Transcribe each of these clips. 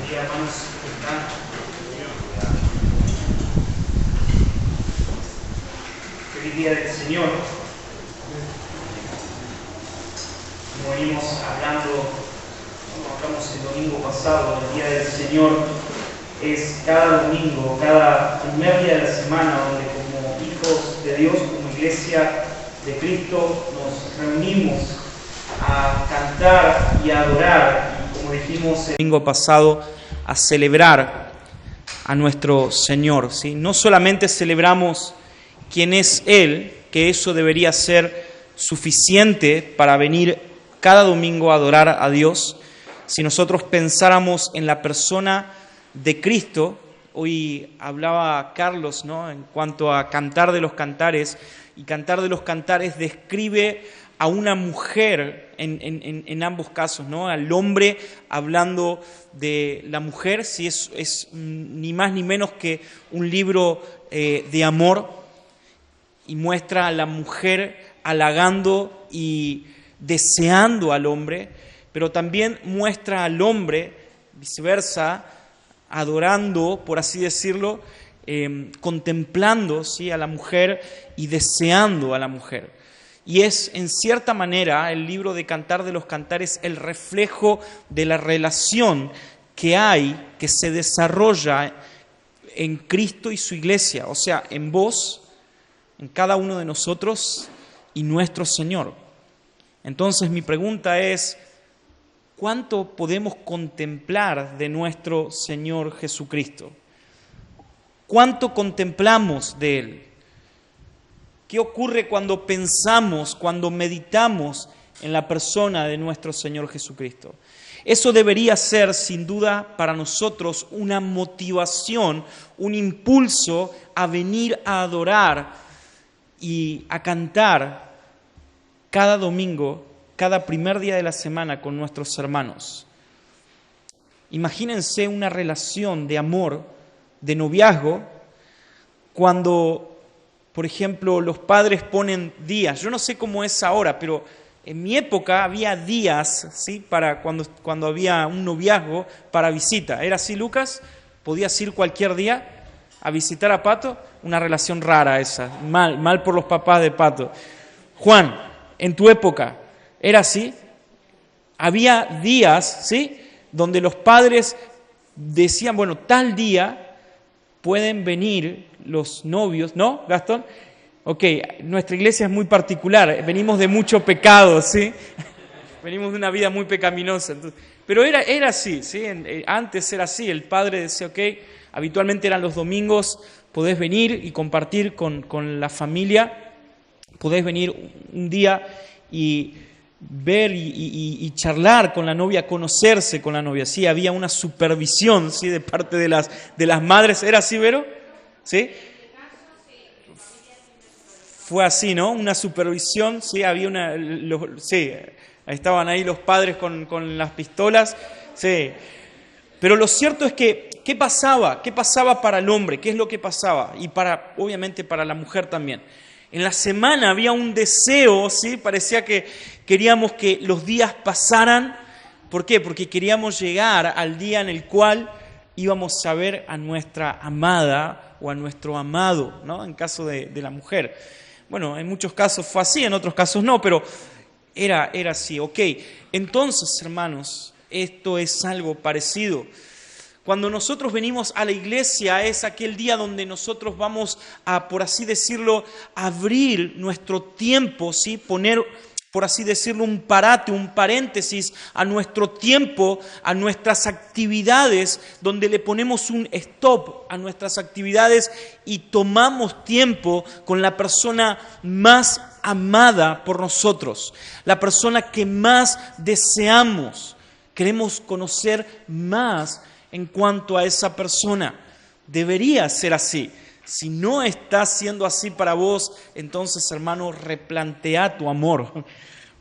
día, hermanos, ¿cómo están? Feliz día del Señor. Como venimos hablando, como hablamos el domingo pasado, el día del Señor es cada domingo, cada primer día de la semana, donde como hijos de Dios, como iglesia de Cristo, nos reunimos a cantar y a adorar, y como dijimos el domingo pasado, a celebrar a nuestro Señor, ¿sí? No solamente celebramos quién es Él, que eso debería ser suficiente para venir cada domingo a adorar a Dios. Si nosotros pensáramos en la persona de Cristo, hoy hablaba Carlos, ¿no?, en cuanto a Cantar de los Cantares, y Cantar de los Cantares describe a una mujer en ambos casos, ¿no? Al hombre hablando de la mujer, si es ni más ni menos que un libro de amor, y muestra a la mujer halagando y deseando al hombre, pero también muestra al hombre, viceversa, adorando, por así decirlo, contemplando, ¿sí?, a la mujer y deseando a la mujer. Y es, en cierta manera, el libro de Cantar de los Cantares el reflejo de la relación que hay, que se desarrolla en Cristo y su iglesia, o sea, en vos, en cada uno de nosotros y nuestro Señor. Entonces mi pregunta es, ¿cuánto podemos contemplar de nuestro Señor Jesucristo? ¿Cuánto contemplamos de Él? ¿Qué ocurre cuando pensamos, cuando meditamos en la persona de nuestro Señor Jesucristo? Eso debería ser, sin duda, para nosotros una motivación, un impulso a venir a adorar y a cantar cada domingo, cada primer día de la semana con nuestros hermanos. Imagínense una relación de amor, de noviazgo, cuando, por ejemplo, los padres ponen días. Yo no sé cómo es ahora, pero en mi época había días, ¿sí?, para cuando había un noviazgo para visita. ¿Era así, Lucas? ¿Podías ir cualquier día a visitar a Pato? Una relación rara esa, mal por los papás de Pato. Juan, en tu época, ¿era así? Había días, ¿sí?, donde los padres decían, bueno, tal día pueden venir los novios, ¿no, Gastón? Ok, nuestra iglesia es muy particular, venimos de mucho pecado, ¿sí? Venimos de una vida muy pecaminosa. Entonces, pero era así, ¿sí? Antes era así, el padre decía, ok, habitualmente eran los domingos, podés venir y compartir con la familia, podés venir un día y ver y charlar con la novia, conocerse con la novia. Sí, había una supervisión, ¿sí?, de parte de las madres. ¿Era así, Vero? ¿Sí? Fue así, ¿no? Una supervisión, sí, había sí, estaban ahí los padres con las pistolas, sí. Pero lo cierto es que, ¿qué pasaba? ¿Qué pasaba para el hombre? ¿Qué es lo que pasaba? Y obviamente para la mujer también. En la semana había un deseo, ¿sí? Parecía que queríamos que los días pasaran. ¿Por qué? Porque queríamos llegar al día en el cual íbamos a ver a nuestra amada o a nuestro amado, ¿no? En caso de la mujer. Bueno, en muchos casos fue así, en otros casos no, pero era así. Ok, entonces, hermanos, esto es algo parecido. Cuando nosotros venimos a la iglesia es aquel día donde nosotros vamos a, por así decirlo, abrir nuestro tiempo, ¿sí? Poner, por así decirlo, un parate, un paréntesis a nuestro tiempo, a nuestras actividades, donde le ponemos un stop a nuestras actividades y tomamos tiempo con la persona más amada por nosotros, la persona que más deseamos. Queremos conocer más en cuanto a esa persona. Debería ser así. Si no está siendo así para vos, entonces, hermano, replantea tu amor.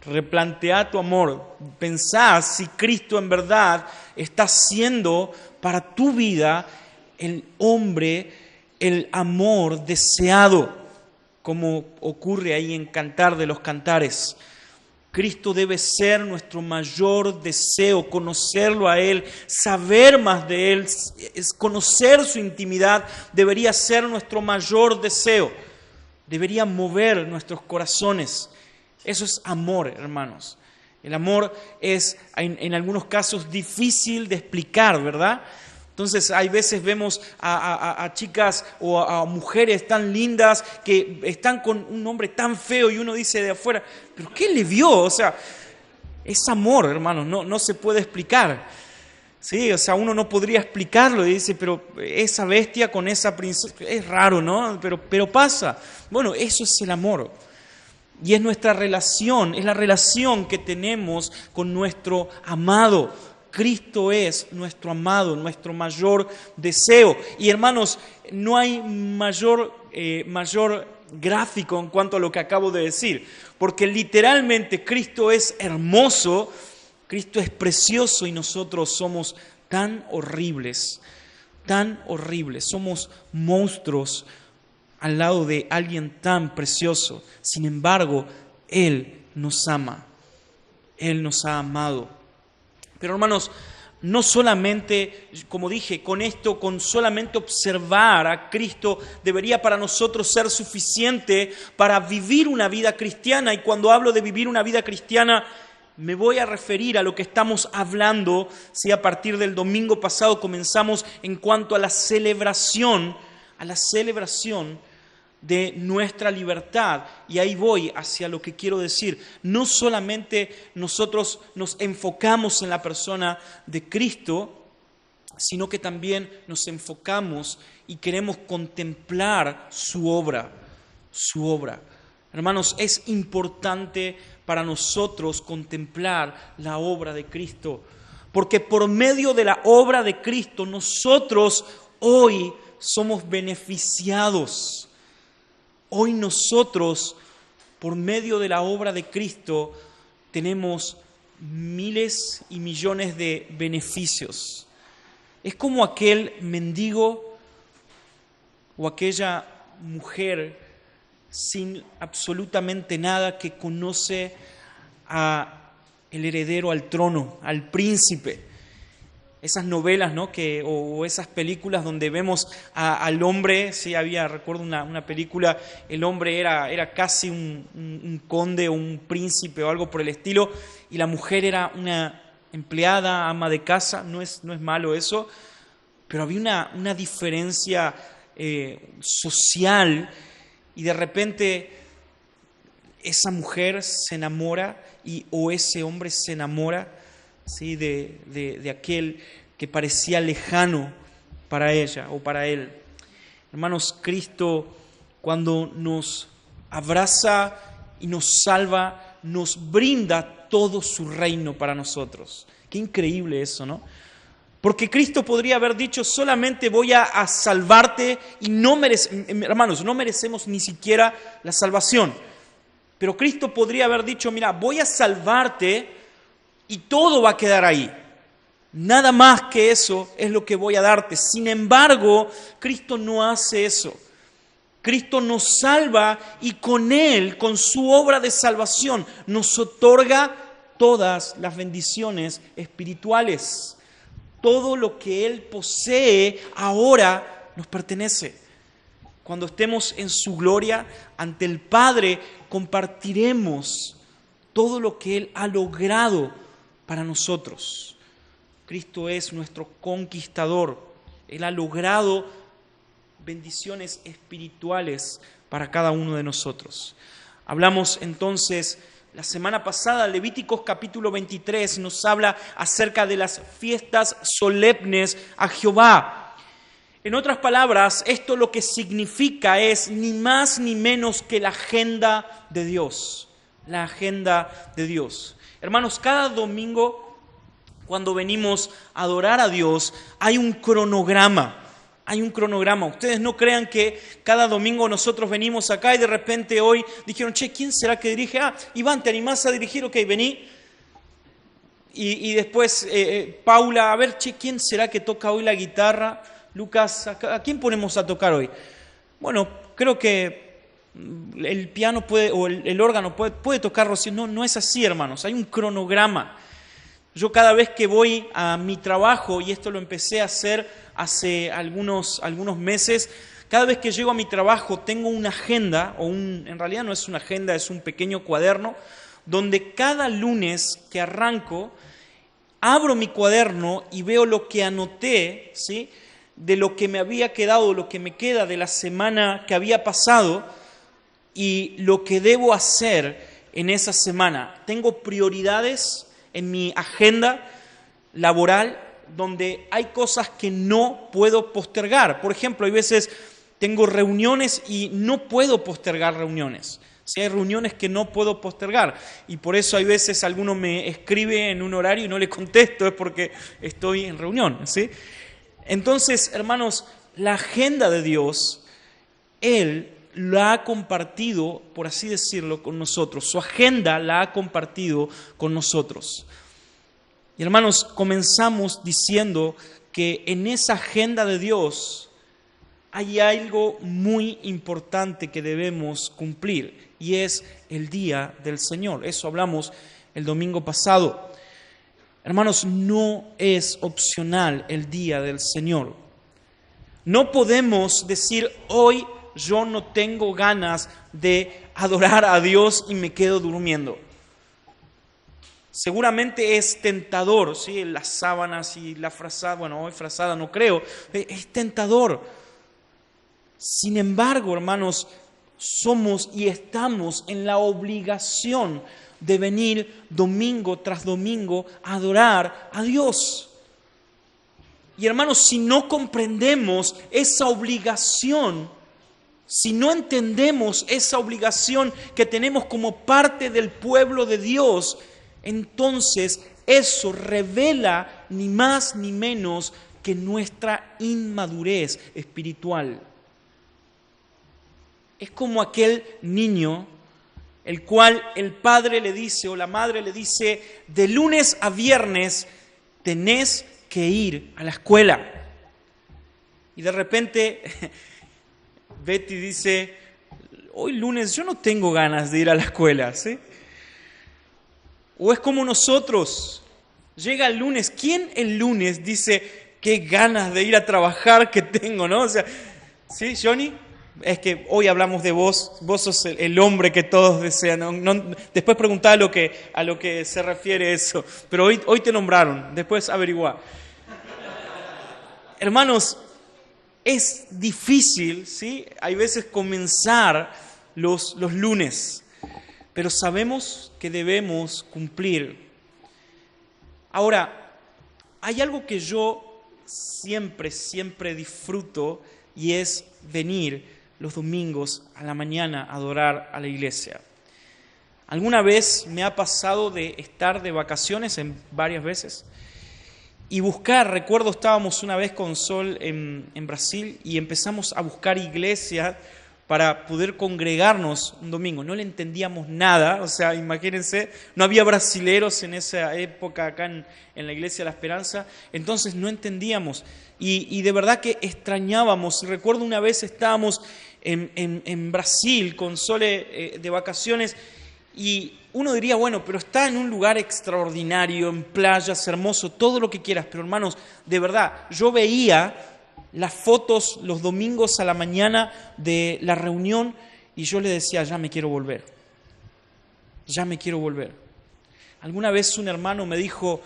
Replantea tu amor. Pensá si Cristo en verdad está siendo para tu vida el hombre, el amor deseado, como ocurre ahí en Cantar de los Cantares. Cristo debe ser nuestro mayor deseo, conocerlo a Él, saber más de Él, conocer su intimidad, debería ser nuestro mayor deseo, debería mover nuestros corazones. Eso es amor, hermanos. El amor es en algunos casos difícil de explicar, ¿verdad? Entonces, hay veces vemos a chicas o a mujeres tan lindas que están con un hombre tan feo y uno dice de afuera, ¿pero qué le vio? O sea, es amor, hermanos, no se puede explicar. Sí, o sea, uno no podría explicarlo y dice, pero esa bestia con esa princesa, es raro, ¿no? Pero pasa. Bueno, eso es el amor. Y es nuestra relación, es la relación que tenemos con nuestro amado. Cristo es nuestro amado, nuestro mayor deseo. Y hermanos, no hay mayor gráfico en cuanto a lo que acabo de decir, porque literalmente Cristo es hermoso, Cristo es precioso y nosotros somos tan horribles, somos monstruos al lado de alguien tan precioso. Sin embargo, Él nos ama, Él nos ha amado. Pero hermanos, no solamente, como dije, con solamente observar a Cristo debería para nosotros ser suficiente para vivir una vida cristiana. Y cuando hablo de vivir una vida cristiana, me voy a referir a lo que estamos hablando, si a partir del domingo pasado comenzamos en cuanto a la celebración de nuestra libertad. Y ahí voy hacia lo que quiero decir. No solamente nosotros nos enfocamos en la persona de Cristo, sino que también nos enfocamos y queremos contemplar su obra. Hermanos, es importante para nosotros contemplar la obra de Cristo, porque por medio de la obra de Cristo nosotros hoy somos beneficiados. Hoy nosotros, por medio de la obra de Cristo, tenemos miles y millones de beneficios. Es como aquel mendigo o aquella mujer sin absolutamente nada que conoce al heredero al trono, al príncipe. Esas novelas, ¿no? o esas películas donde vemos al hombre, sí, recuerdo una película, el hombre era casi un conde o un príncipe o algo por el estilo, y la mujer era una empleada, ama de casa. No es malo eso, pero había una diferencia social, y de repente esa mujer se enamora o ese hombre se enamora, ¿sí? de aquel que parecía lejano para ella o para él. Hermanos, Cristo, cuando nos abraza y nos salva, nos brinda todo su reino para nosotros. Qué increíble eso, ¿no? Porque Cristo podría haber dicho, solamente voy a salvarte, y hermanos, no merecemos ni siquiera la salvación. Pero Cristo podría haber dicho, mira, voy a salvarte y todo va a quedar ahí. Nada más que eso es lo que voy a darte. Sin embargo, Cristo no hace eso. Cristo nos salva y con Él, con su obra de salvación, nos otorga todas las bendiciones espirituales. Todo lo que Él posee ahora nos pertenece. Cuando estemos en su gloria ante el Padre, compartiremos todo lo que Él ha logrado para nosotros. Cristo es nuestro conquistador. Él ha logrado bendiciones espirituales para cada uno de nosotros. Hablamos entonces la semana pasada, Levíticos capítulo 23 nos habla acerca de las fiestas solemnes a Jehová. En otras palabras, esto lo que significa es ni más ni menos que la agenda de Dios. La agenda de Dios. Hermanos, cada domingo, cuando venimos a adorar a Dios, hay un cronograma. Ustedes no crean que cada domingo nosotros venimos acá y de repente hoy dijeron, ¿quién será que dirige? Iván, ¿te animás a dirigir? Ok, vení. Y después, Paula, a ver, ¿quién será que toca hoy la guitarra? Lucas, ¿a quién ponemos a tocar hoy? Bueno, creo que el piano puede, o el órgano puede tocar Rocío. No, no es así, hermanos. Hay un cronograma. Yo cada vez que voy a mi trabajo, y esto lo empecé a hacer hace algunos meses, cada vez que llego a mi trabajo tengo una agenda, en realidad no es una agenda, es un pequeño cuaderno, donde cada lunes que arranco, abro mi cuaderno y veo lo que anoté, ¿sí?, de lo que me había quedado, lo que me queda de la semana que había pasado y lo que debo hacer en esa semana. Tengo prioridades en mi agenda laboral donde hay cosas que no puedo postergar. Por ejemplo, hay veces tengo reuniones y no puedo postergar reuniones. Si hay reuniones que no puedo postergar y por eso hay veces alguno me escribe en un horario y no le contesto, es porque estoy en reunión, ¿sí? Entonces, hermanos, la agenda de Dios, Él la ha compartido, por así decirlo, con nosotros. Su agenda la ha compartido con nosotros. Y hermanos, comenzamos diciendo que en esa agenda de Dios hay algo muy importante que debemos cumplir y es el día del Señor. Eso hablamos el domingo pasado. Hermanos, no es opcional el día del Señor. No podemos decir hoy yo no tengo ganas de adorar a Dios y me quedo durmiendo. Seguramente es tentador, ¿sí? Las sábanas y la frazada, bueno, hoy frazada no creo, es tentador. Sin embargo, hermanos, somos y estamos en la obligación de venir domingo tras domingo a adorar a Dios. Y hermanos, si no comprendemos esa obligación, si no entendemos esa obligación que tenemos como parte del pueblo de Dios, entonces eso revela ni más ni menos que nuestra inmadurez espiritual. Es como aquel niño el cual el padre le dice o la madre le dice, de lunes a viernes tenés que ir a la escuela. Y de repente Betty dice, hoy lunes yo no tengo ganas de ir a la escuela, ¿sí? O es como nosotros, llega el lunes, ¿quién el lunes dice, qué ganas de ir a trabajar que tengo, ¿no? O sea, ¿sí, Johnny? Es que hoy hablamos de vos sos el hombre que todos desean. Después preguntá a lo que se refiere eso, pero hoy te nombraron, después averiguá. Hermanos, es difícil, ¿sí? Hay veces comenzar los lunes, pero sabemos que debemos cumplir. Ahora, hay algo que yo siempre disfruto y es venir los domingos a la mañana a adorar a la iglesia. Alguna vez me ha pasado de estar de vacaciones, varias veces, y recuerdo estábamos una vez con Sol en Brasil y empezamos a buscar iglesia para poder congregarnos un domingo. No le entendíamos nada, o sea, imagínense, no había brasileros en esa época acá en la Iglesia de la Esperanza, entonces no entendíamos y de verdad que extrañábamos. Recuerdo una vez estábamos en Brasil con Sole de vacaciones y uno diría, bueno, pero está en un lugar extraordinario, en playas, hermoso, todo lo que quieras, pero hermanos, de verdad, yo veía las fotos los domingos a la mañana de la reunión y yo le decía, ya me quiero volver. Alguna vez un hermano me dijo,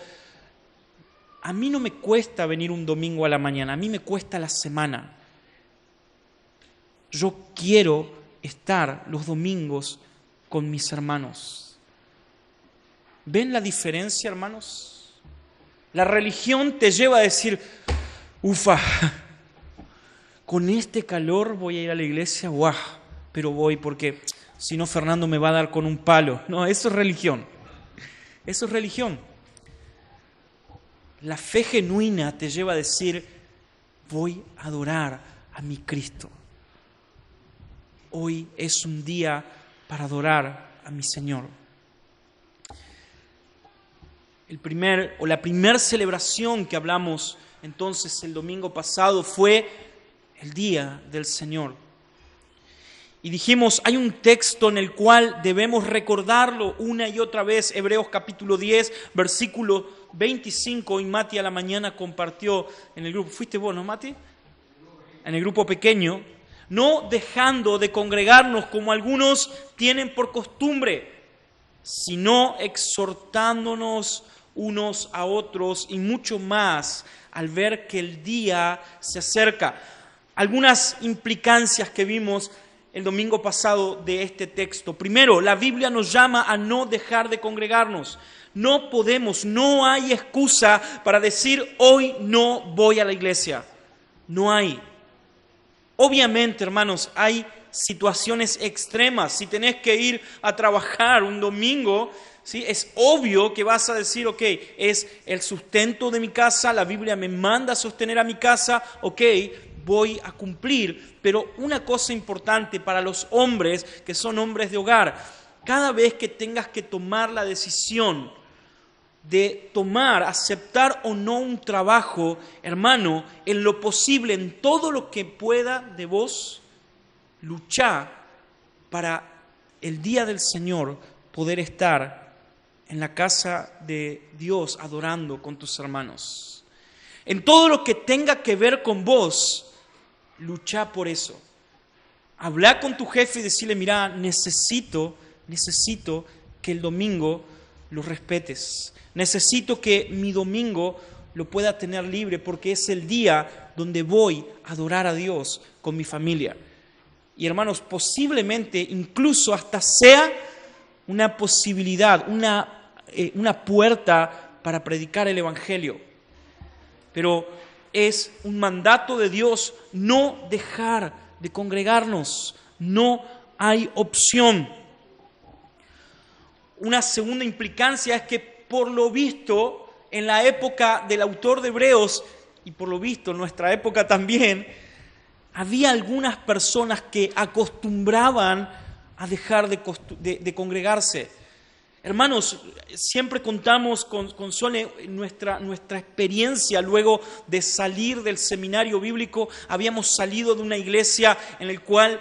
a mí no me cuesta venir un domingo a la mañana, a mí me cuesta la semana. Yo quiero estar los domingos con mis hermanos. ¿Ven la diferencia, hermanos? La religión te lleva a decir, ufa, con este calor voy a ir a la iglesia, guau, pero voy porque si no Fernando me va a dar con un palo. No, eso es religión. Eso es religión. La fe genuina te lleva a decir, voy a adorar a mi Cristo. Hoy es un día para adorar a mi Señor. La primera celebración que hablamos entonces el domingo pasado fue el día del Señor. Y dijimos, hay un texto en el cual debemos recordarlo una y otra vez. Hebreos capítulo 10, versículo 25. Y Mati a la mañana compartió en el grupo. ¿Fuiste vos, no, Mati? En el grupo pequeño. No dejando de congregarnos como algunos tienen por costumbre, sino exhortándonos unos a otros y mucho más al ver que el día se acerca. Algunas implicancias que vimos el domingo pasado de este texto. Primero, la Biblia nos llama a no dejar de congregarnos. No podemos, no hay excusa para decir hoy no voy a la iglesia. No hay. Obviamente, hermanos, hay situaciones extremas. Si tenés que ir a trabajar un domingo, ¿sí? Es obvio que vas a decir, ok, es el sustento de mi casa, la Biblia me manda a sostener a mi casa, ok, voy a cumplir. Pero una cosa importante para los hombres que son hombres de hogar, cada vez que tengas que tomar la decisión de aceptar o no un trabajo, hermano, en lo posible, en todo lo que pueda de vos, luchá para el día del Señor poder estar en la casa de Dios adorando con tus hermanos. En todo lo que tenga que ver con vos, luchá por eso. Habla con tu jefe y decirle, mira, necesito que el domingo lo respetes. Necesito que mi domingo lo pueda tener libre porque es el día donde voy a adorar a Dios con mi familia. Y hermanos, posiblemente incluso hasta sea una posibilidad, una puerta para predicar el Evangelio. Pero es un mandato de Dios no dejar de congregarnos. No hay opción. Una segunda implicancia es que por lo visto en la época del autor de Hebreos y por lo visto en nuestra época también, había algunas personas que acostumbraban a dejar de congregarse. Hermanos, siempre contamos con Sole nuestra experiencia luego de salir del seminario bíblico. Habíamos salido de una iglesia en la cual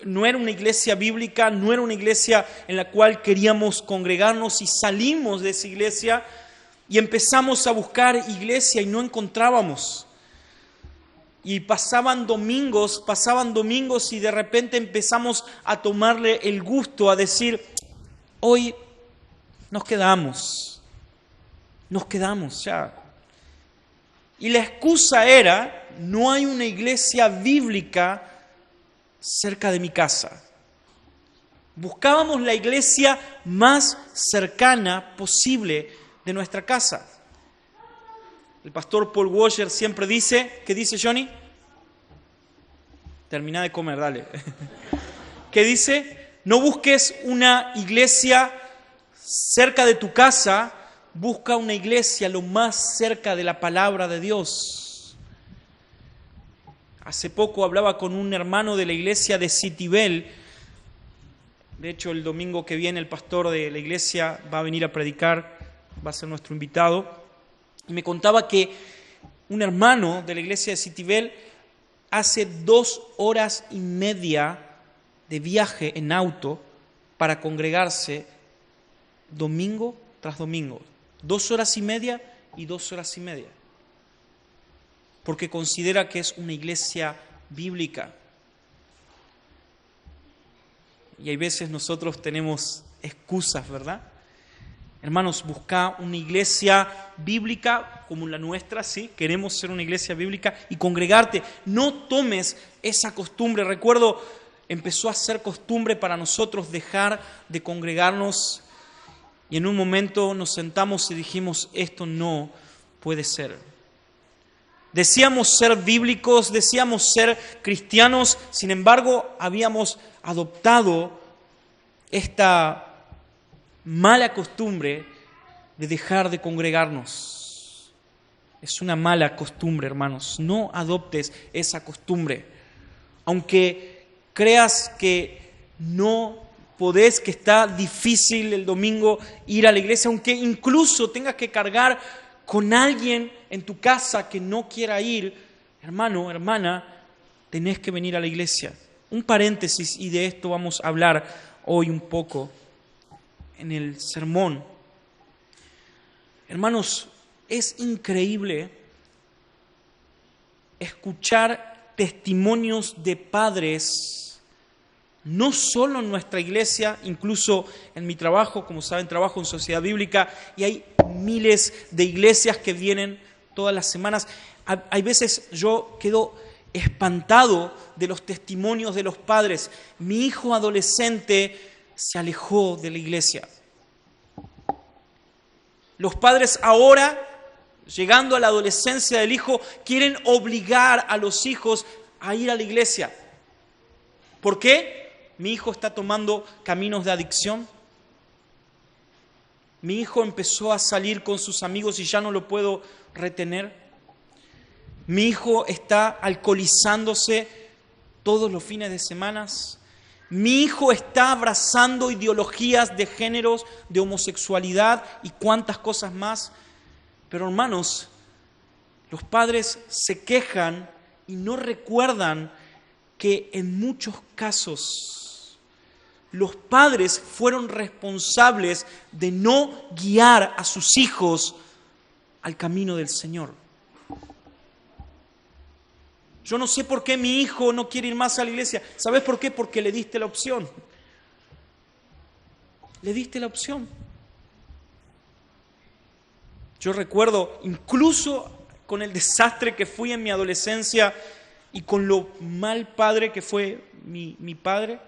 no era una iglesia bíblica, no era una iglesia en la cual queríamos congregarnos y salimos de esa iglesia y empezamos a buscar iglesia y no encontrábamos. Y pasaban domingos y de repente empezamos a tomarle el gusto, a decir, hoy nos quedamos ya. Y la excusa era, no hay una iglesia bíblica cerca de mi casa. Buscábamos la iglesia más cercana posible de nuestra casa. El pastor Paul Washer siempre dice, ¿qué dice Johnny? Termina de comer, dale. ¿Qué dice? No busques una iglesia cerca de tu casa, busca una iglesia lo más cerca de la palabra de Dios. Hace poco hablaba con un hermano de la iglesia de Citibel. De hecho, el domingo que viene el pastor de la iglesia va a venir a predicar, va a ser nuestro invitado. Y me contaba que un hermano de la iglesia de Citibel hace 2 horas y media de viaje en auto para congregarse domingo tras domingo. 2 horas y media y 2 horas y media. Porque considera que es una iglesia bíblica. Y hay veces nosotros tenemos excusas, ¿verdad? Hermanos, busca una iglesia bíblica como la nuestra, ¿sí? Queremos ser una iglesia bíblica y congregarte. No tomes esa costumbre. Recuerdo, empezó a ser costumbre para nosotros dejar de congregarnos y en un momento nos sentamos y dijimos, esto no puede ser. Decíamos ser bíblicos, decíamos ser cristianos, sin embargo, habíamos adoptado esta mala costumbre de dejar de congregarnos. Es una mala costumbre, hermanos. No adoptes esa costumbre. Aunque creas que no podés, que está difícil el domingo ir a la iglesia, aunque incluso tengas que cargar con alguien en tu casa que no quiera ir, hermano, hermana, tenés que venir a la iglesia. Un paréntesis, y de esto vamos a hablar hoy un poco en el sermón. Hermanos, es increíble escuchar testimonios de padres, no solo en nuestra iglesia, incluso en mi trabajo, como saben, trabajo en Sociedad Bíblica, y hay miles de iglesias que vienen todas las semanas. Hay veces yo quedo espantado de los testimonios de los padres. Mi hijo adolescente se alejó de la iglesia. Los padres ahora, llegando a la adolescencia del hijo, quieren obligar a los hijos a ir a la iglesia. ¿Por qué? Mi hijo está tomando caminos de adicción. Mi hijo empezó a salir con sus amigos y ya no lo puedo retener. Mi hijo está alcoholizándose todos los fines de semana. Mi hijo está abrazando ideologías de géneros, de homosexualidad y cuantas cosas más. Pero hermanos, los padres se quejan y no recuerdan que en muchos casos los padres fueron responsables de no guiar a sus hijos al camino del Señor. Yo no sé por qué mi hijo no quiere ir más a la iglesia. ¿Sabes por qué? Porque le diste la opción. Le diste la opción. Yo recuerdo, incluso con el desastre que fui en mi adolescencia y con lo mal padre que fue mi padre,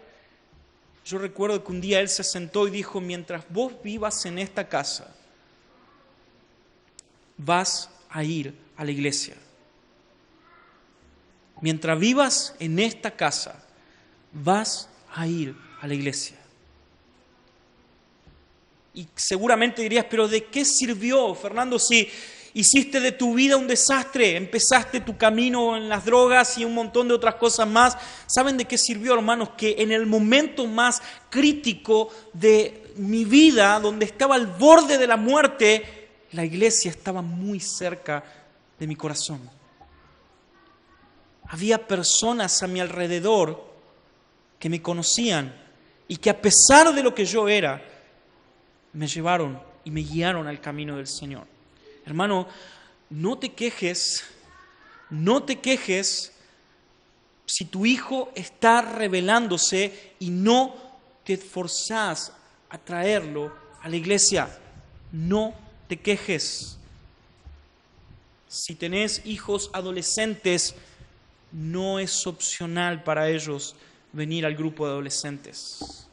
yo recuerdo que un día él se sentó y dijo: mientras vos vivas en esta casa, vas a ir a la iglesia. Mientras vivas en esta casa, vas a ir a la iglesia. Y seguramente dirías: ¿pero de qué sirvió, Fernando, si hiciste de tu vida un desastre? Empezaste tu camino en las drogas y un montón de otras cosas más. ¿Saben de qué sirvió, hermanos? Que en el momento más crítico de mi vida, donde estaba al borde de la muerte, la iglesia estaba muy cerca de mi corazón. Había personas a mi alrededor que me conocían y que a pesar de lo que yo era, me llevaron y me guiaron al camino del Señor. Hermano, no te quejes si tu hijo está rebelándose y no te esforzás a traerlo a la iglesia. No te quejes. Si tenés hijos adolescentes, no es opcional para ellos venir al grupo de adolescentes.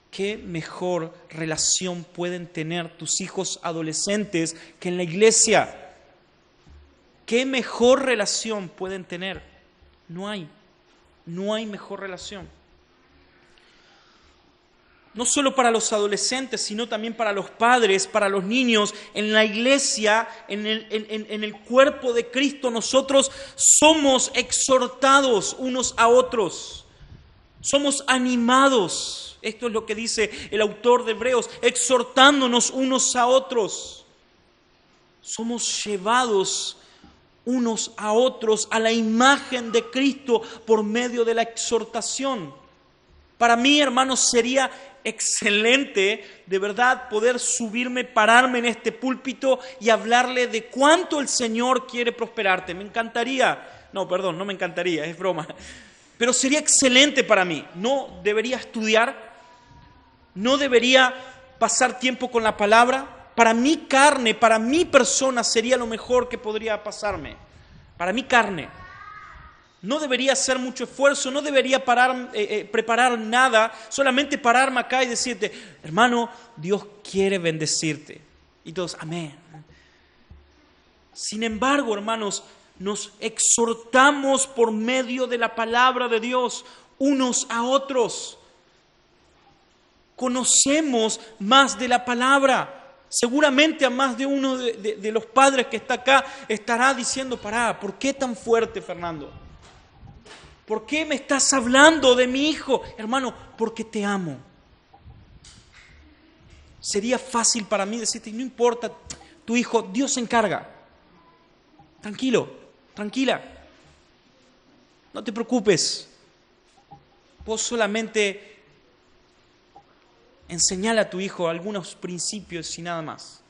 ¿Qué mejor relación pueden tener tus hijos adolescentes que en la iglesia? ¿Qué mejor relación pueden tener? No hay mejor relación. No solo para los adolescentes, sino también para los padres, para los niños. En la iglesia, en el cuerpo de Cristo, nosotros somos exhortados unos a otros. Somos animados. Esto es lo que dice el autor de Hebreos, exhortándonos unos a otros. Somos llevados unos a otros a la imagen de Cristo por medio de la exhortación. Para mí, hermanos, sería excelente, de verdad, poder pararme en este púlpito y hablarle de cuánto el Señor quiere prosperarte. Me encantaría. No me encantaría, es broma. Pero sería excelente para mí. No debería estudiar, no debería pasar tiempo con la palabra. Para mi carne, para mi persona sería lo mejor que podría pasarme. Para mi carne. No debería hacer mucho esfuerzo, no debería preparar nada, solamente pararme acá y decirte: hermano, Dios quiere bendecirte. Y todos, amén. Sin embargo, hermanos, nos exhortamos por medio de la palabra de Dios unos a otros. Conocemos más de la palabra. Seguramente a más de uno de los padres que está acá estará diciendo: ¿por qué tan fuerte, Fernando? ¿Por qué me estás hablando de mi hijo? Hermano, porque te amo. Sería fácil para mí decirte: no importa, tu hijo, Dios se encarga. Tranquilo, tranquila. no te preocupes. Vos solamente enseñale a tu hijo algunos principios y nada más.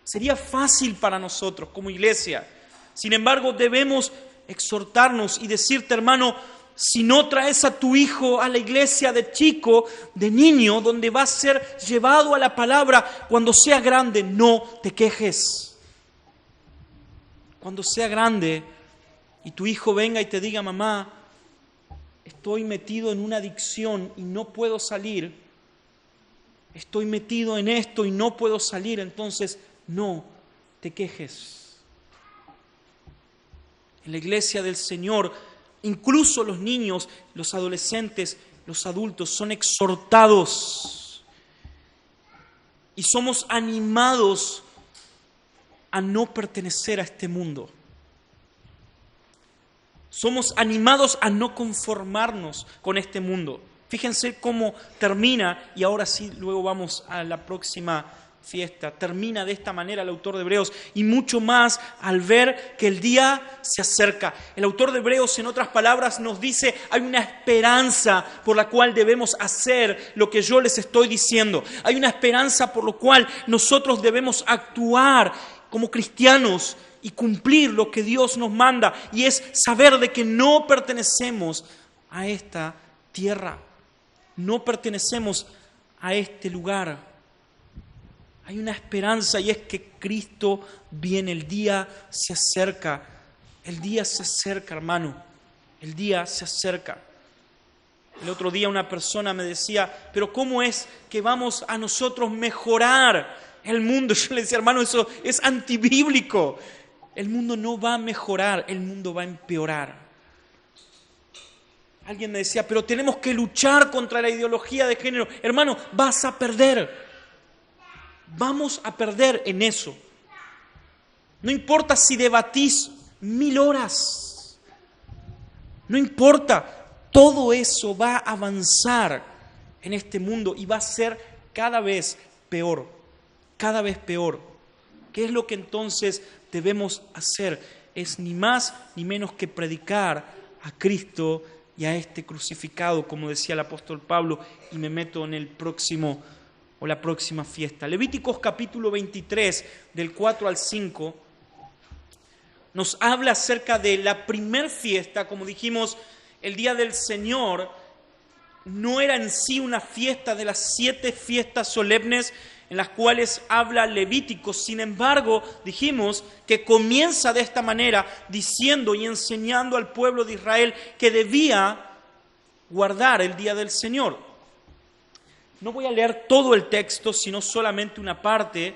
Sería fácil para nosotros como iglesia. Sin embargo, debemos exhortarnos y decirte, hermano, si no traes a tu hijo a la iglesia de chico, de niño, donde va a ser llevado a la palabra, cuando sea grande, no te quejes. Cuando sea grande y tu hijo venga y te diga, mamá, estoy metido en una adicción y no puedo salir, estoy metido en esto y no puedo salir, entonces no te quejes. En la iglesia del Señor, incluso los niños, los adolescentes, los adultos son exhortados y somos animados a no pertenecer a este mundo. Somos animados a no conformarnos con este mundo. Fíjense cómo termina, y ahora sí, luego vamos a la próxima fiesta. Termina de esta manera el autor de Hebreos, y mucho más al ver que el día se acerca. El autor de Hebreos, en otras palabras, nos dice, hay una esperanza por la cual debemos hacer lo que yo les estoy diciendo. Hay una esperanza por la cual nosotros debemos actuar como cristianos y cumplir lo que Dios nos manda, y es saber de que no pertenecemos a esta tierra, no pertenecemos a este lugar. Hay una esperanza, y es que Cristo viene, el día se acerca, hermano, el día se acerca. El otro día una persona me decía, pero ¿cómo es que vamos a nosotros mejorar el mundo? Yo le decía, hermano, eso es antibíblico. El mundo no va a mejorar, el mundo va a empeorar. Alguien me decía, pero tenemos que luchar contra la ideología de género. Hermano, vas a perder. Vamos a perder en eso. No importa si debatís 1000 horas. No importa. Todo eso va a avanzar en este mundo y va a ser cada vez peor. Cada vez peor. ¿Qué es lo que entonces debemos hacer? Es ni más ni menos que predicar a Cristo y a este crucificado, como decía el apóstol Pablo, y me meto en el próximo o la próxima fiesta. Levíticos capítulo 23, del 4 al 5, nos habla acerca de la primer fiesta. Como dijimos, el Día del Señor no era en sí una fiesta de las 7 fiestas solemnes en las cuales habla Levítico. Sin embargo, dijimos que comienza de esta manera, diciendo y enseñando al pueblo de Israel que debía guardar el Día del Señor. No voy a leer todo el texto, sino solamente una parte,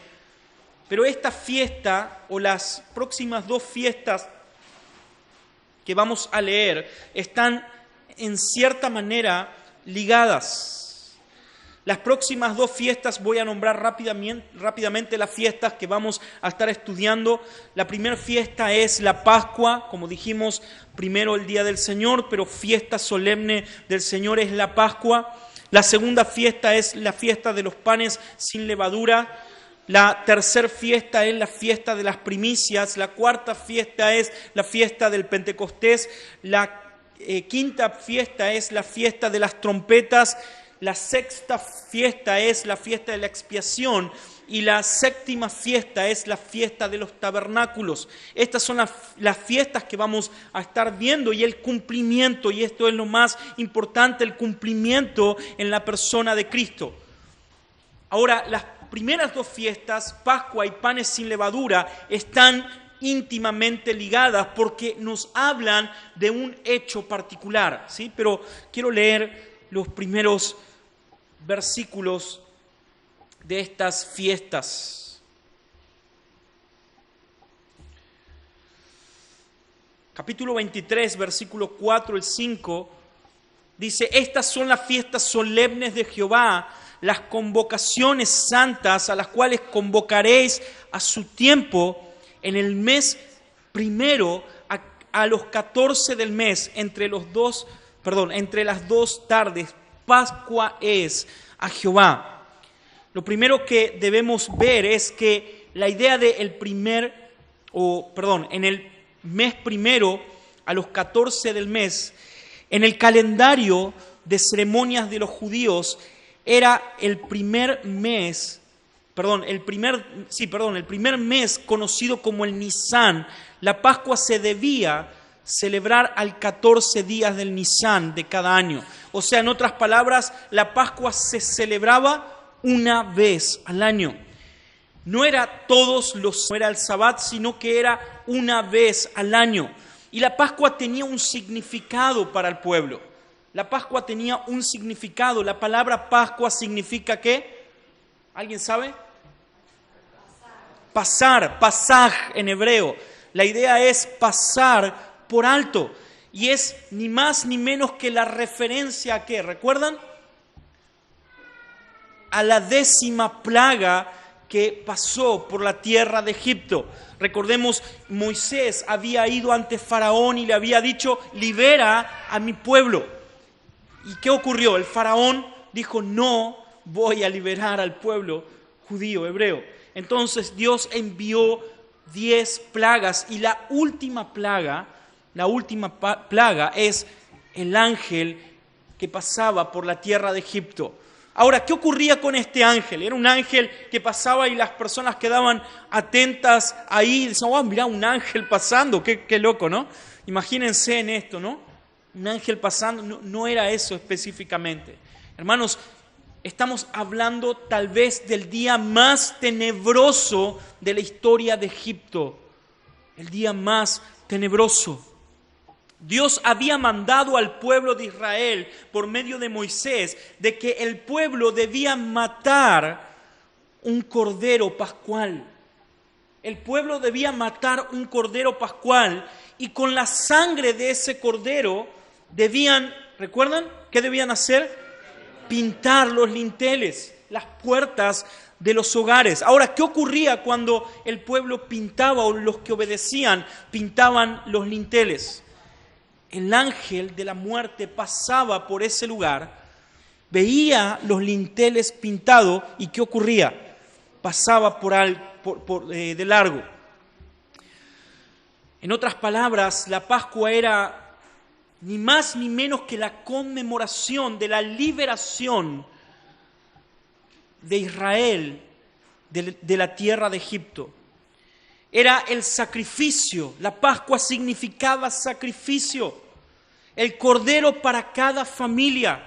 pero esta fiesta o las próximas 2 fiestas que vamos a leer están en cierta manera ligadas. Las próximas 2 fiestas voy a nombrar rápidamente las fiestas que vamos a estar estudiando. La primera fiesta es la Pascua, como dijimos, primero el Día del Señor, pero fiesta solemne del Señor es la Pascua. La segunda fiesta es la fiesta de los panes sin levadura. La tercera fiesta es la fiesta de las primicias. La cuarta fiesta es la fiesta del Pentecostés. La quinta fiesta es la fiesta de las trompetas. La sexta fiesta es la fiesta de la expiación y la séptima fiesta es la fiesta de los tabernáculos. Estas son las fiestas que vamos a estar viendo, y el cumplimiento, y esto es lo más importante, el cumplimiento en la persona de Cristo. Ahora, las primeras 2 fiestas, Pascua y panes sin levadura, están íntimamente ligadas porque nos hablan de un hecho particular, ¿sí? Pero quiero leer los primeros versículos de estas fiestas. Capítulo 23, versículo 4 al 5, dice: estas son las fiestas solemnes de Jehová, las convocaciones santas a las cuales convocaréis a su tiempo en el mes primero, a los 14 del mes, entre las 2 tardes. Pascua es a Jehová. Lo primero que debemos ver es que la idea de en el mes primero, a los 14 del mes, en el calendario de ceremonias de los judíos era el primer mes conocido como el Nisán. La Pascua se debía celebrar al 14 días del Nisán de cada año. O sea, en otras palabras, la Pascua se celebraba una vez al año. No era no era el Sabbat, sino que era una vez al año. Y la Pascua tenía un significado para el pueblo. La Pascua tenía un significado. La palabra Pascua significa ¿qué? ¿Alguien sabe? Pasar, pasaj en hebreo. La idea es pasar por alto. Y es ni más ni menos que la referencia a ¿qué? ¿Recuerdan? A la 10ª plaga que pasó por la tierra de Egipto. Recordemos, Moisés había ido ante Faraón y le había dicho, libera a mi pueblo. ¿Y qué ocurrió? El Faraón dijo, no voy a liberar al pueblo judío, hebreo. Entonces Dios envió 10 plagas y la última plaga es el ángel que pasaba por la tierra de Egipto. Ahora, ¿qué ocurría con este ángel? Era un ángel que pasaba y las personas quedaban atentas ahí. Decían, oh, mirá, un ángel pasando, qué loco, ¿no? Imagínense en esto, ¿no? Un ángel pasando, no era eso específicamente. Hermanos, estamos hablando tal vez del día más tenebroso de la historia de Egipto. El día más tenebroso. Dios había mandado al pueblo de Israel por medio de Moisés de que el pueblo debía matar un cordero pascual. El pueblo debía matar un cordero pascual y con la sangre de ese cordero debían, ¿recuerdan? ¿Qué debían hacer? Pintar los linteles, las puertas de los hogares. Ahora, ¿qué ocurría cuando el pueblo pintaba o los que obedecían pintaban los linteles? El ángel de la muerte pasaba por ese lugar, veía los linteles pintados y ¿qué ocurría? Pasaba de largo. En otras palabras, la Pascua era ni más ni menos que la conmemoración de la liberación de Israel de la tierra de Egipto. Era el sacrificio. La Pascua significaba sacrificio. El cordero para cada familia.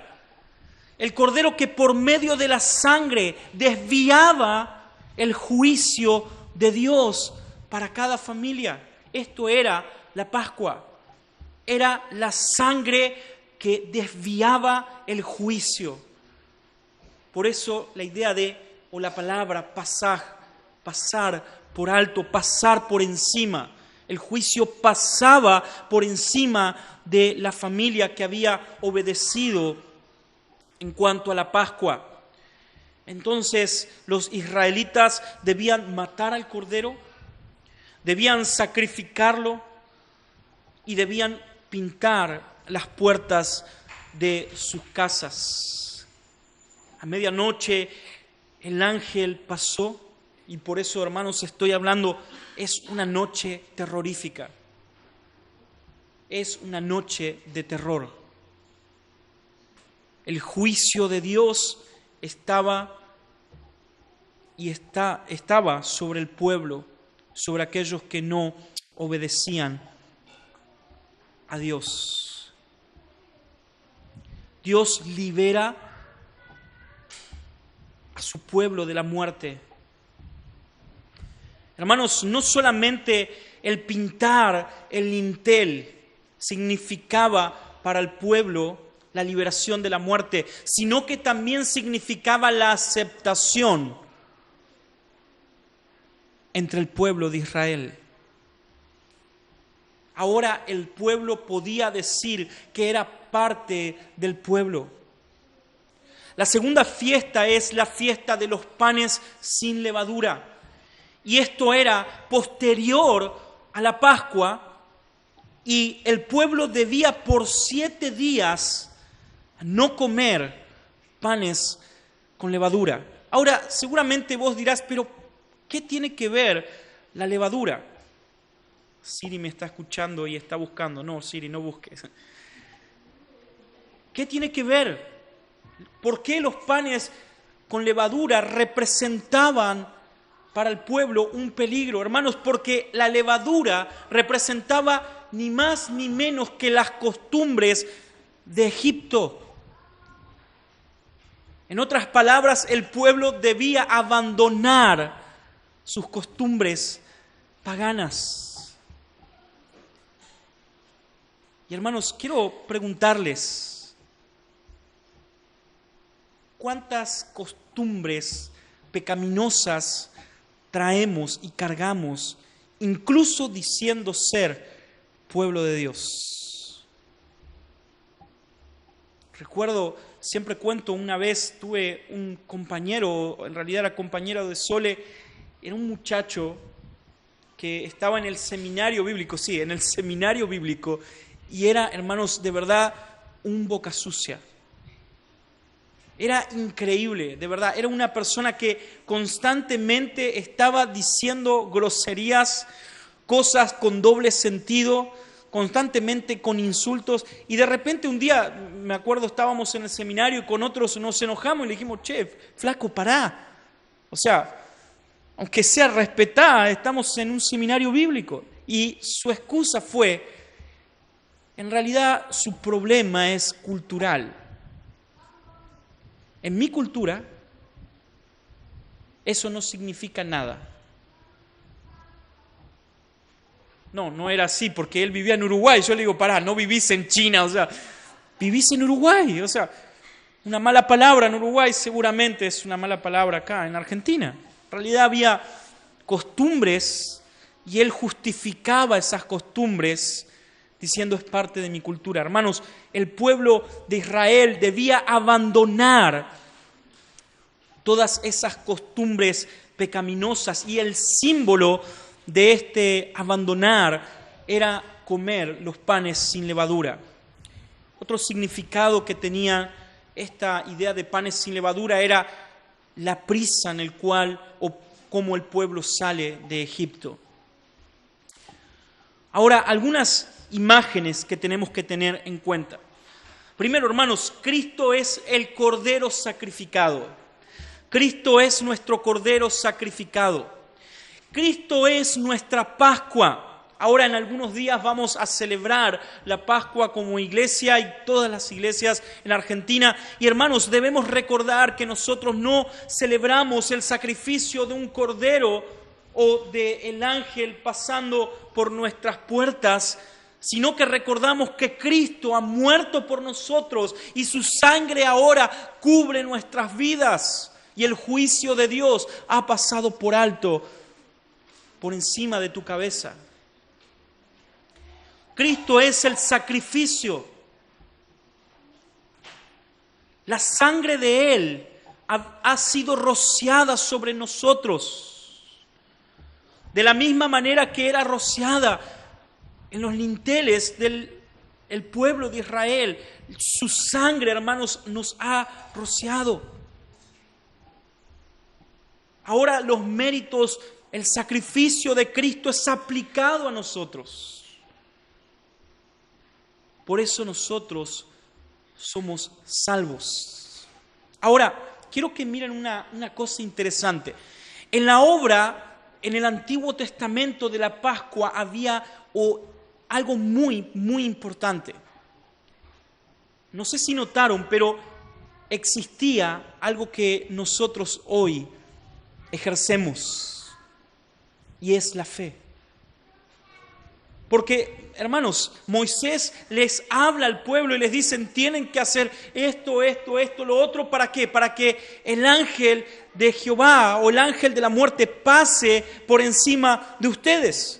El cordero que por medio de la sangre desviaba el juicio de Dios para cada familia. Esto era la Pascua. Era la sangre que desviaba el juicio. Por eso la idea o la palabra pasaj, pasar por alto, pasar por encima. El juicio pasaba por encima de la familia que había obedecido en cuanto a la Pascua. Entonces los israelitas debían matar al cordero, debían sacrificarlo y debían pintar las puertas de sus casas. A medianoche el ángel pasó. Y por eso, hermanos, estoy hablando, es una noche terrorífica. Es una noche de terror. El juicio de Dios estaba sobre el pueblo, sobre aquellos que no obedecían a Dios. Dios libera a su pueblo de la muerte. Hermanos, no solamente el pintar el lintel significaba para el pueblo la liberación de la muerte, sino que también significaba la aceptación entre el pueblo de Israel. Ahora el pueblo podía decir que era parte del pueblo. La segunda fiesta es la fiesta de los panes sin levadura. Y esto era posterior a la Pascua y el pueblo debía por 7 días no comer panes con levadura. Ahora, seguramente vos dirás, pero ¿qué tiene que ver la levadura? Siri me está escuchando y está buscando. No, Siri, no busques. ¿Qué tiene que ver? ¿Por qué los panes con levadura representaban para el pueblo un peligro? Hermanos, porque la levadura representaba ni más ni menos que las costumbres de Egipto. En otras palabras, el pueblo debía abandonar sus costumbres paganas. Y hermanos, quiero preguntarles, ¿cuántas costumbres pecaminosas traemos y cargamos, incluso diciendo ser pueblo de Dios? Recuerdo, siempre cuento, una vez tuve un compañero, en realidad era compañero de Sole, era un muchacho que estaba en el seminario bíblico, sí, en el seminario bíblico, y era, hermanos, de verdad, un boca sucia. Era increíble, de verdad, era una persona que constantemente estaba diciendo groserías, cosas con doble sentido, constantemente con insultos, y de repente un día, me acuerdo, estábamos en el seminario y con otros nos enojamos y le dijimos, che, flaco, pará. O sea, aunque sea respetá, estamos en un seminario bíblico. Y su excusa fue, en realidad su problema es cultural. En mi cultura, eso no significa nada. No era así, porque él vivía en Uruguay. Yo le digo, pará, no vivís en China, o sea, vivís en Uruguay. O sea, una mala palabra en Uruguay seguramente es una mala palabra acá, en Argentina. En realidad había costumbres y él justificaba esas costumbres diciendo es parte de mi cultura. Hermanos, el pueblo de Israel debía abandonar todas esas costumbres pecaminosas y el símbolo de este abandonar era comer los panes sin levadura. Otro significado que tenía esta idea de panes sin levadura era la prisa en el cual o cómo el pueblo sale de Egipto. Ahora, algunas imágenes que tenemos que tener en cuenta. Primero, hermanos, Cristo es el Cordero sacrificado. Cristo es nuestro Cordero sacrificado. Cristo es nuestra Pascua. Ahora en algunos días vamos a celebrar la Pascua como iglesia y todas las iglesias en Argentina. Y hermanos, debemos recordar que nosotros no celebramos el sacrificio de un cordero o del ángel pasando por nuestras puertas, sino que recordamos que Cristo ha muerto por nosotros y su sangre ahora cubre nuestras vidas y el juicio de Dios ha pasado por alto, por encima de tu cabeza. Cristo es el sacrificio. La sangre de Él ha sido rociada sobre nosotros. De la misma manera que era rociada en los linteles del pueblo de Israel. Su sangre, hermanos, nos ha rociado. Ahora los méritos, el sacrificio de Cristo es aplicado a nosotros. Por eso nosotros somos salvos. Ahora, quiero que miren una cosa interesante. En la obra, en el Antiguo Testamento de la Pascua, había algo muy, muy importante. No sé si notaron, pero existía algo que nosotros hoy ejercemos, y es la fe. Porque, hermanos, Moisés les habla al pueblo y les dicen, tienen que hacer esto, lo otro, ¿para qué? Para que el ángel de Jehová o el ángel de la muerte pase por encima de ustedes.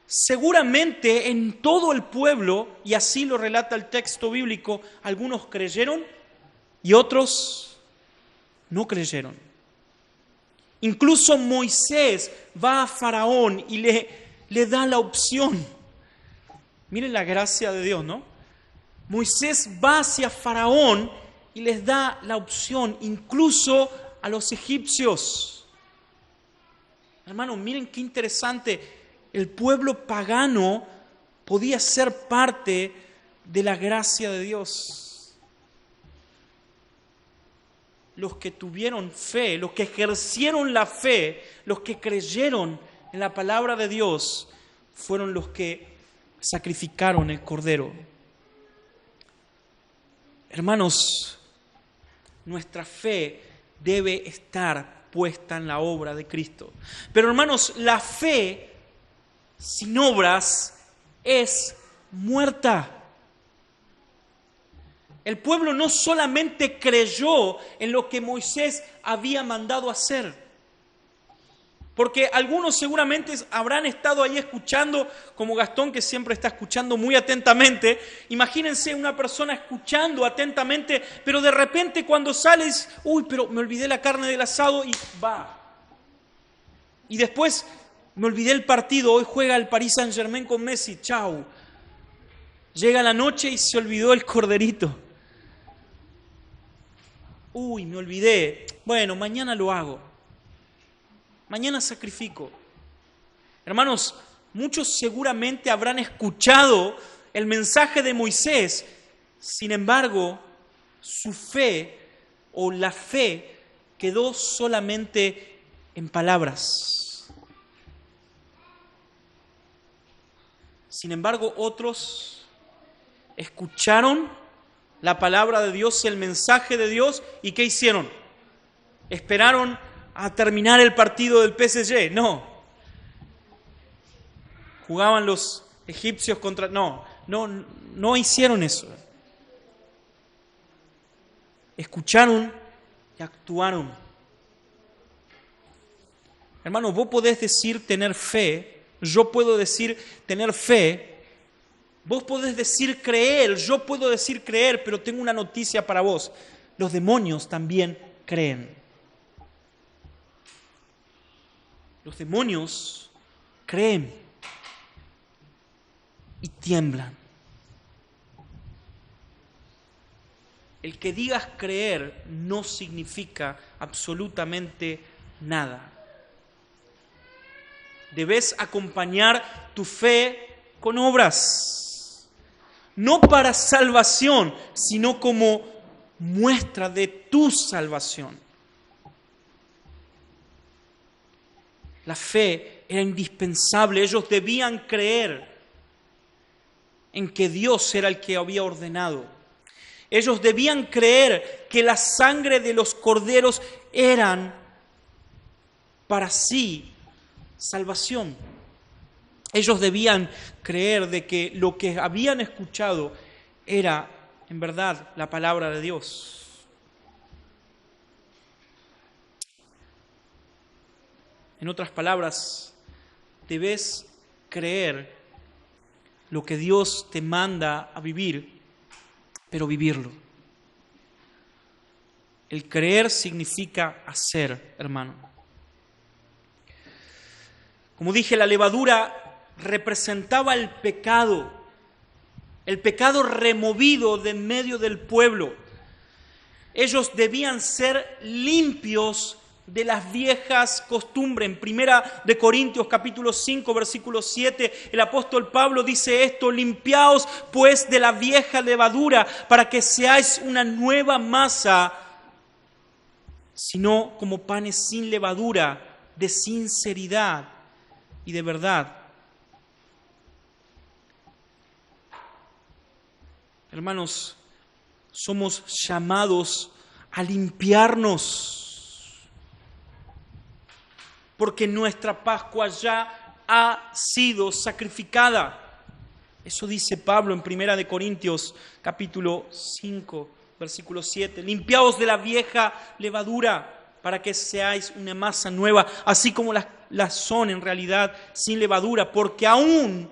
Seguramente en todo el pueblo, y así lo relata el texto bíblico, algunos creyeron y otros no creyeron. Incluso Moisés va a Faraón y le da la opción. Miren la gracia de Dios, ¿no? Moisés va hacia Faraón y les da la opción, incluso a los egipcios. Hermanos, miren qué interesante. el pueblo pagano podía ser parte de la gracia de Dios. Los que tuvieron fe, los que ejercieron la fe, los que creyeron en la palabra de Dios, fueron los que sacrificaron el cordero. Hermanos, nuestra fe debe estar puesta en la obra de Cristo. Pero hermanos, la fe sin obras es muerta. El pueblo no solamente creyó en lo que Moisés había mandado hacer, porque algunos seguramente habrán estado ahí escuchando, como Gastón, que siempre está escuchando muy atentamente. Imagínense una persona escuchando atentamente, pero de repente cuando sales, pero me olvidé la carne del asado y va. Y después me olvidé el partido, hoy juega el Paris Saint-Germain con Messi, chau. Llega la noche y se olvidó el corderito. Me olvidé. Bueno, mañana lo hago. Mañana sacrifico. Hermanos, muchos seguramente habrán escuchado el mensaje de Moisés. Sin embargo, su fe o la fe quedó solamente en palabras. Sin embargo, otros escucharon la palabra de Dios, el mensaje de Dios, ¿y qué hicieron? Esperaron a terminar el partido del PSG. No. Jugaban los egipcios contra... No hicieron eso. Escucharon y actuaron. Hermano, vos podés decir tener fe, yo puedo decir tener fe, vos podés decir creer, yo puedo decir creer, pero tengo una noticia para vos. Los demonios también creen. Los demonios creen y tiemblan. El que digas creer no significa absolutamente nada. Debes acompañar tu fe con obras, no para salvación, sino como muestra de tu salvación. La fe era indispensable. Ellos debían creer en que Dios era el que había ordenado. Ellos debían creer que la sangre de los corderos eran para sí salvación. Ellos debían creer de que lo que habían escuchado era en verdad la palabra de Dios. En otras palabras, debes creer lo que Dios te manda a vivir, pero vivirlo. El creer significa hacer, hermano. Como dije, la levadura representaba el pecado removido de en medio del pueblo. Ellos debían ser limpios de las viejas costumbres. En 1 Corintios capítulo 5, versículo 7, el apóstol Pablo dice esto: limpiaos pues de la vieja levadura, para que seáis una nueva masa, sino como panes sin levadura, de sinceridad y de verdad. Hermanos, somos llamados a limpiarnos, porque nuestra Pascua ya ha sido sacrificada. Eso dice Pablo en 1 Corintios capítulo 5, versículo 7. Limpiaos de la vieja levadura para que seáis una masa nueva, así como las son en realidad sin levadura, porque aún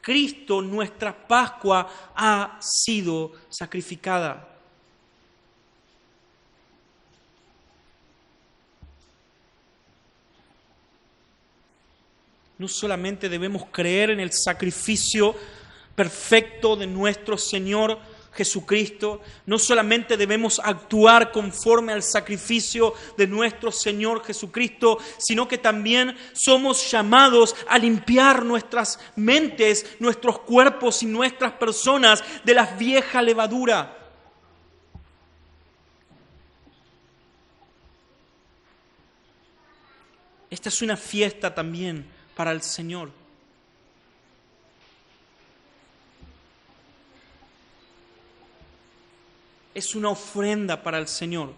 Cristo, nuestra Pascua, ha sido sacrificada. No solamente debemos creer en el sacrificio perfecto de nuestro Señor, Jesucristo, no solamente debemos actuar conforme al sacrificio de nuestro Señor Jesucristo, sino que también somos llamados a limpiar nuestras mentes, nuestros cuerpos y nuestras personas de la vieja levadura. Esta es una fiesta también para el Señor. Es una ofrenda para el Señor.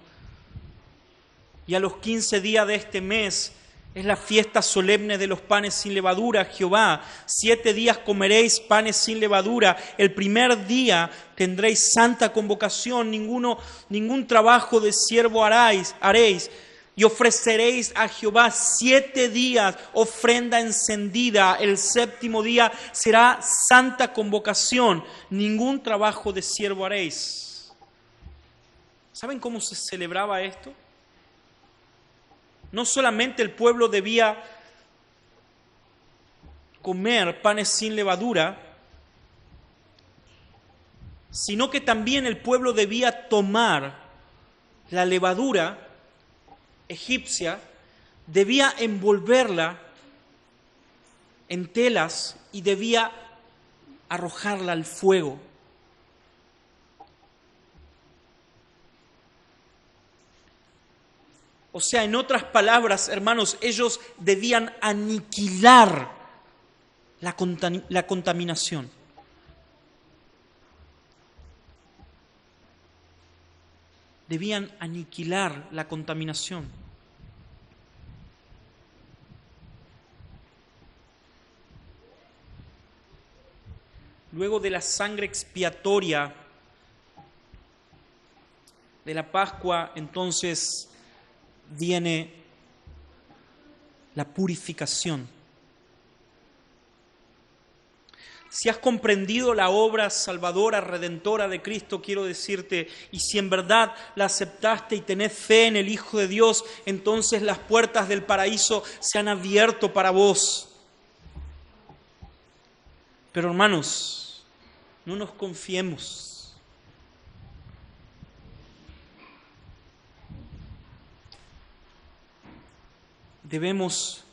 Y a los 15 días de este mes es la fiesta solemne de los panes sin levadura, Jehová. 7 días comeréis panes sin levadura. El primer día tendréis santa convocación. Ningún trabajo de siervo haréis. Y ofreceréis a Jehová 7 días ofrenda encendida. El 7º día será santa convocación. Ningún trabajo de siervo haréis. ¿Saben cómo se celebraba esto? No solamente el pueblo debía comer panes sin levadura, sino que también el pueblo debía tomar la levadura egipcia, debía envolverla en telas y debía arrojarla al fuego. O sea, en otras palabras, hermanos, ellos debían aniquilar la contaminación. Debían aniquilar la contaminación. Luego de la sangre expiatoria de la Pascua, entonces viene la purificación. Si has comprendido la obra salvadora, redentora de Cristo, quiero decirte, y si en verdad la aceptaste y tenés fe en el Hijo de Dios, entonces las puertas del paraíso se han abierto para vos. Pero hermanos, no nos confiemos. Debemos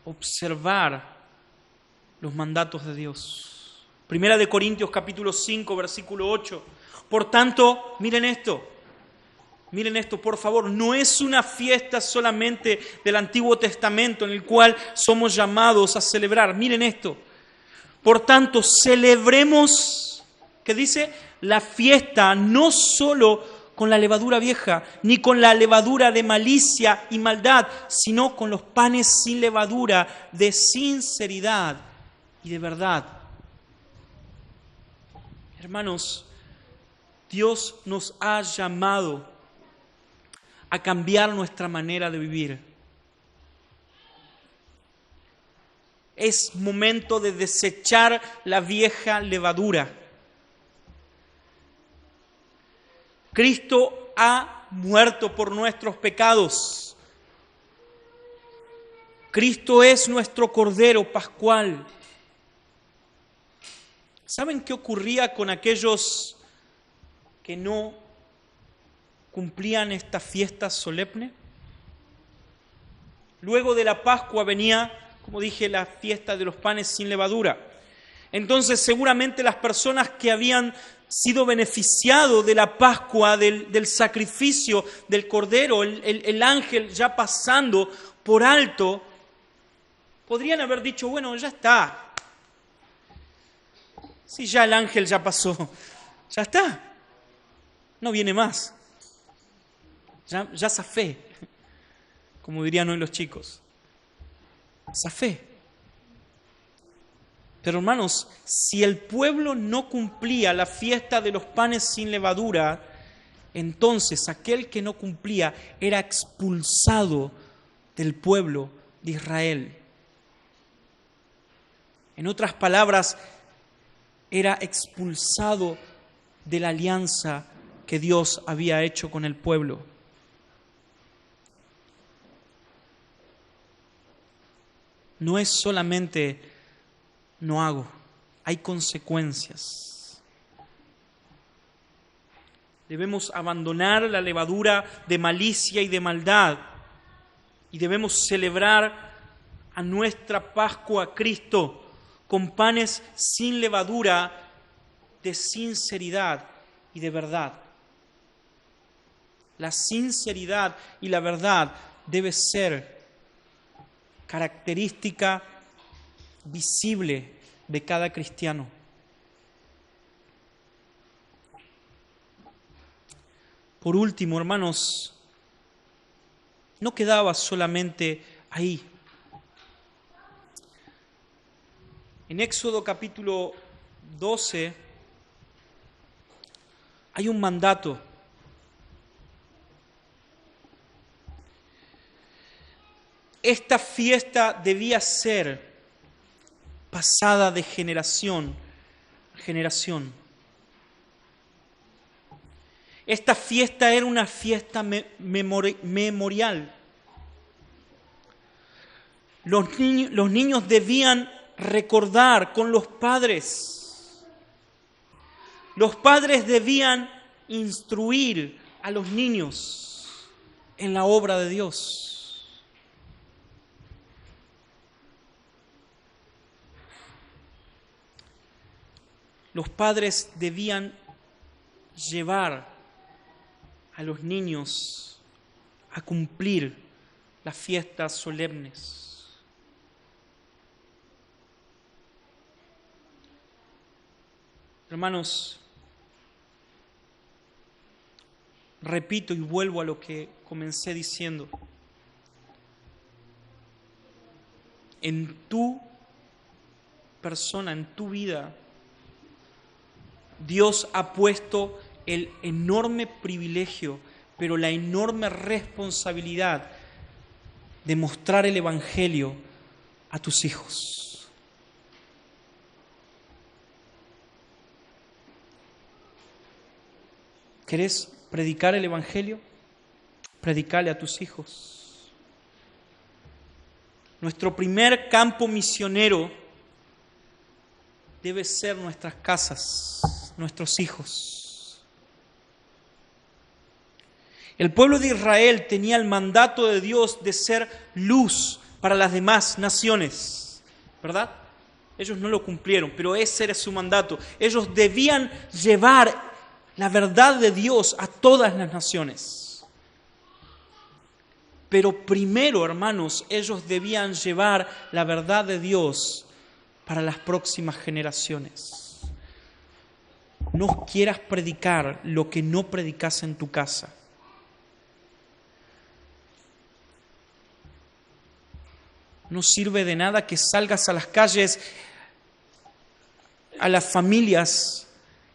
observar los mandatos de Dios. Primera de Corintios capítulo 5, versículo 8. Por tanto, miren esto, por favor, no es una fiesta solamente del Antiguo Testamento en el cual somos llamados a celebrar. Miren esto. Por tanto, celebremos, ¿qué dice? La fiesta no solo con la levadura vieja, ni con la levadura de malicia y maldad, sino con los panes sin levadura de sinceridad y de verdad. Hermanos, Dios nos ha llamado a cambiar nuestra manera de vivir. Es momento de desechar la vieja levadura. Cristo ha muerto por nuestros pecados. Cristo es nuestro Cordero Pascual. ¿Saben qué ocurría con aquellos que no cumplían esta fiesta solemne? Luego de la Pascua venía, como dije, la fiesta de los panes sin levadura. Entonces seguramente las personas que habían sido beneficiados de la Pascua, del sacrificio del Cordero, el ángel ya pasando por alto, podrían haber dicho, bueno, ya está. Si ya el ángel ya pasó, ya está. No viene más. Ya zafé, como dirían hoy los chicos. Zafé. Pero hermanos, si el pueblo no cumplía la fiesta de los panes sin levadura, entonces aquel que no cumplía era expulsado del pueblo de Israel. En otras palabras, era expulsado de la alianza que Dios había hecho con el pueblo. No es solamente no hago, hay consecuencias. Debemos abandonar la levadura de malicia y de maldad. Y debemos celebrar a nuestra Pascua, Cristo, con panes sin levadura, de sinceridad y de verdad. La sinceridad y la verdad debe ser característica visible de cada cristiano. Por último, hermanos, no quedaba solamente ahí. En Éxodo capítulo 12 hay un mandato. Esta fiesta debía ser pasada de generación a generación. Esta fiesta era una fiesta memorial. Los niños debían recordar con los padres. Los padres debían instruir a los niños en la obra de Dios. Los padres debían llevar a los niños a cumplir las fiestas solemnes. Hermanos, repito y vuelvo a lo que comencé diciendo. En tu persona, en tu vida, Dios ha puesto el enorme privilegio, pero la enorme responsabilidad de mostrar el Evangelio a tus hijos. ¿Querés predicar el Evangelio? Predicale a tus hijos. Nuestro primer campo misionero debe ser nuestras casas, nuestros hijos. El pueblo de Israel tenía el mandato de Dios de ser luz para las demás naciones, ¿verdad? Ellos no lo cumplieron, pero ese era su mandato. Ellos debían llevar la verdad de Dios a todas las naciones. Pero primero, hermanos, ellos debían llevar la verdad de Dios para las próximas generaciones. No quieras predicar lo que no predicas en tu casa. No sirve de nada que salgas a las calles, a las familias,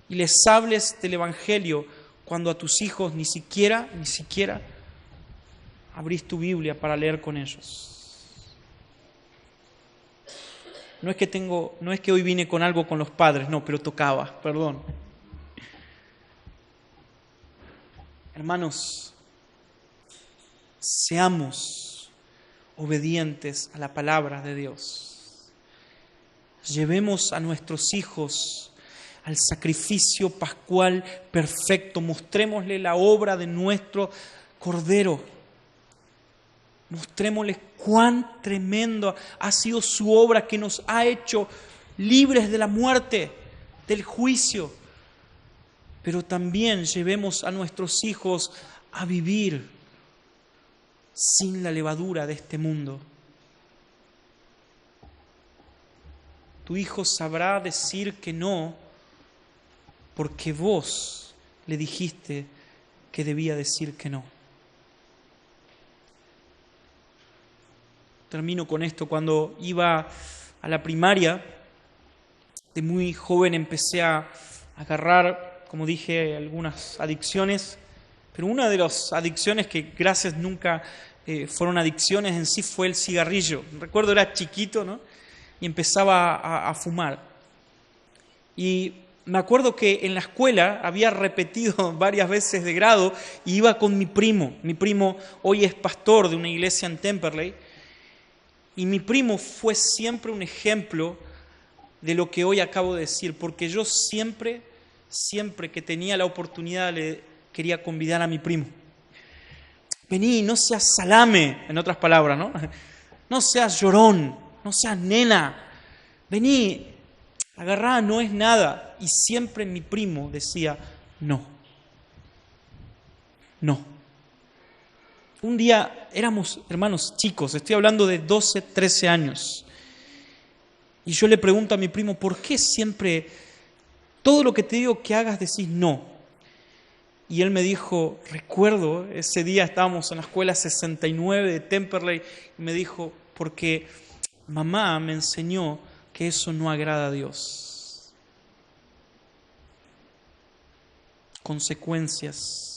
y les hables del Evangelio cuando a tus hijos ni siquiera abrís tu Biblia para leer con ellos. No es que hoy vine con algo con los padres, no, pero tocaba, perdón. Hermanos, seamos obedientes a la palabra de Dios. Llevemos a nuestros hijos al sacrificio pascual perfecto. Mostrémosle la obra de nuestro Cordero. Mostrémosles cuán tremendo ha sido su obra, que nos ha hecho libres de la muerte, del juicio. Pero también llevemos a nuestros hijos a vivir sin la levadura de este mundo. Tu hijo sabrá decir que no porque vos le dijiste que debía decir que no. Termino con esto. Cuando iba a la primaria, de muy joven empecé a agarrar, como dije, algunas adicciones, pero una de las adicciones que gracias nunca fueron adicciones en sí fue el cigarrillo. Recuerdo, era chiquito, ¿no? Y empezaba a fumar. Y me acuerdo que en la escuela había repetido varias veces de grado y iba con mi primo. Mi primo hoy es pastor de una iglesia en Temperley. Y mi primo fue siempre un ejemplo de lo que hoy acabo de decir, porque yo siempre que tenía la oportunidad quería convidar a mi primo. Vení, no seas salame, en otras palabras, ¿no? No seas llorón, no seas nena. Vení, agarrá, no es nada. Y siempre mi primo decía, no. No. Un día éramos hermanos chicos, estoy hablando de 12, 13 años. Y yo le pregunto a mi primo, ¿por qué siempre todo lo que te digo que hagas decís no? Y él me dijo, recuerdo, ese día estábamos en la escuela 69 de Temperley, y me dijo, porque mamá me enseñó que eso no agrada a Dios. Consecuencias.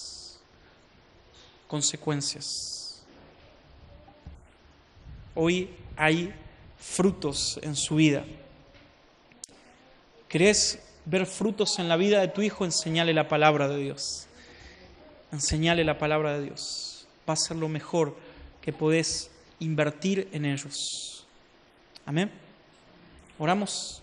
Hoy hay frutos en su vida. ¿Querés ver frutos en la vida de tu hijo? Enseñale la palabra de Dios. Enseñale la palabra de Dios. Va a ser lo mejor que podés invertir en ellos. Amén. Oramos.